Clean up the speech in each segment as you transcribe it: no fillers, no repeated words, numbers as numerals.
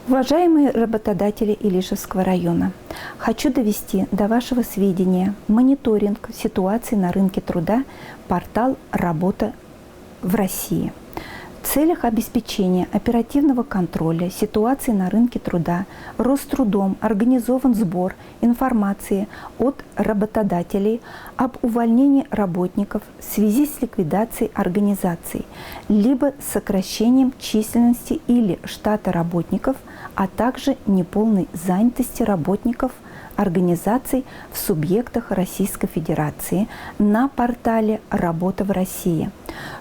Уважаемые работодатели Илишевского района, хочу довести до вашего сведения мониторинг ситуации на рынке труда портал «Работа в России». В целях обеспечения оперативного контроля ситуации на рынке труда Рострудом организован сбор информации от работодателей об увольнении работников в связи с ликвидацией организаций, либо сокращением численности или штата работников, а также неполной занятости работников организаций в субъектах Российской Федерации на портале «Работа в России».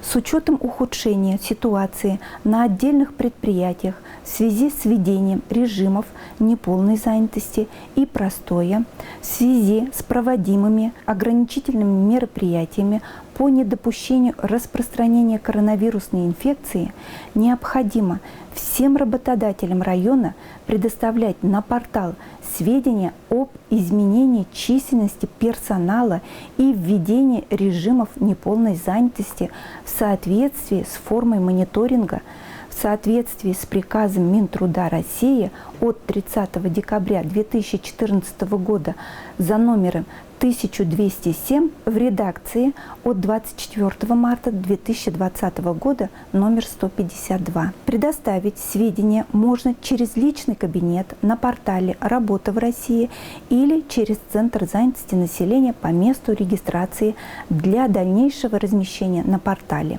С учетом ухудшения ситуации на отдельных предприятиях в связи с введением режимов неполной занятости и простоя, в связи с проводимыми ограничительными мероприятиями по недопущению распространения коронавирусной инфекции, необходимо всем работодателям района предоставлять на портал сведения об изменении численности персонала и введении режимов неполной занятости в соответствии с формой мониторинга, в соответствии с приказом Минтруда России от 30 декабря 2014 года за номером 1207 в редакции от 24 марта 2020 года номер 152. Предоставить сведения можно через личный кабинет на портале «Работа в России» или через Центр занятости населения по месту регистрации для дальнейшего размещения на портале.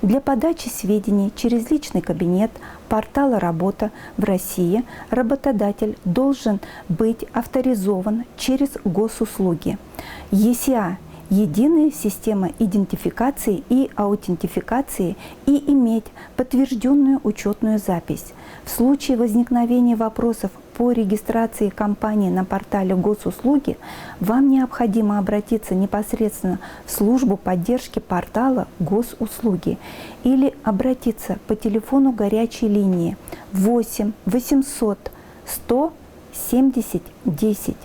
Для подачи сведений через личный кабинет портала «Работа в России» работодатель должен быть авторизован через госуслуги. ЕСИА – единая система идентификации и аутентификации, и иметь подтвержденную учетную запись. В случае возникновения вопросов по регистрации компании на портале госуслуги вам необходимо обратиться непосредственно в службу поддержки портала госуслуги или обратиться по телефону горячей линии 8 800 100 70 10.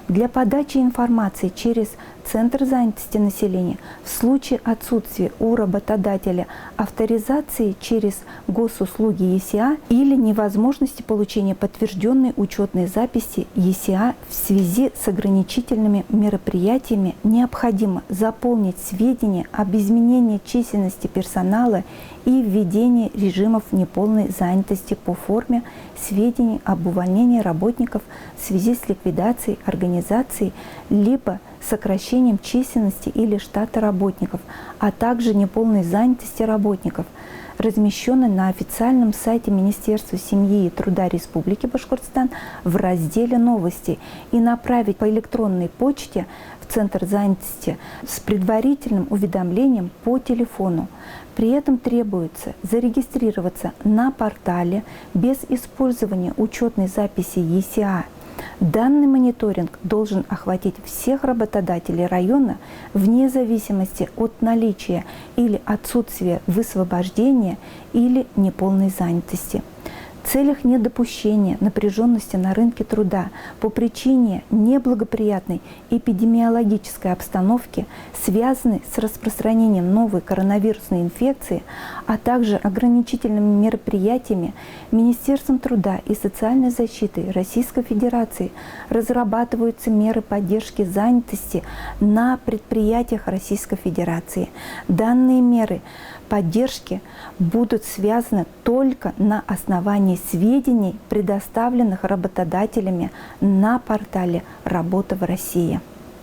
Для подачи информации через Центр занятости населения в случае отсутствия у работодателя авторизации через госуслуги ЕСИА или невозможности получения подтвержденной учетной записи ЕСИА в связи с ограничительными мероприятиями необходимо заполнить сведения об изменении численности персонала и введении режимов неполной занятости по форме сведений об увольнении работников в связи с ликвидацией организации либо сокращением численности или штата работников, а также неполной занятости работников, размещенной на официальном сайте Министерства семьи и труда Республики Башкортостан в разделе «Новости» и направить по электронной почте в Центр занятости с предварительным уведомлением по телефону. При этом требуется зарегистрироваться на портале без использования учетной записи ЕСИА. Данный мониторинг должен охватить всех работодателей района вне зависимости от наличия или отсутствия высвобождения или неполной занятости. В целях недопущения напряженности на рынке труда по причине неблагоприятной эпидемиологической обстановки, связанной с распространением новой коронавирусной инфекции, а также ограничительными мероприятиями, Министерством труда и социальной защиты Российской Федерации разрабатываются меры поддержки занятости на предприятиях Российской Федерации. Данные меры поддержки будут связаны только на основании сведений, предоставленных работодателями на портале «Работа в России».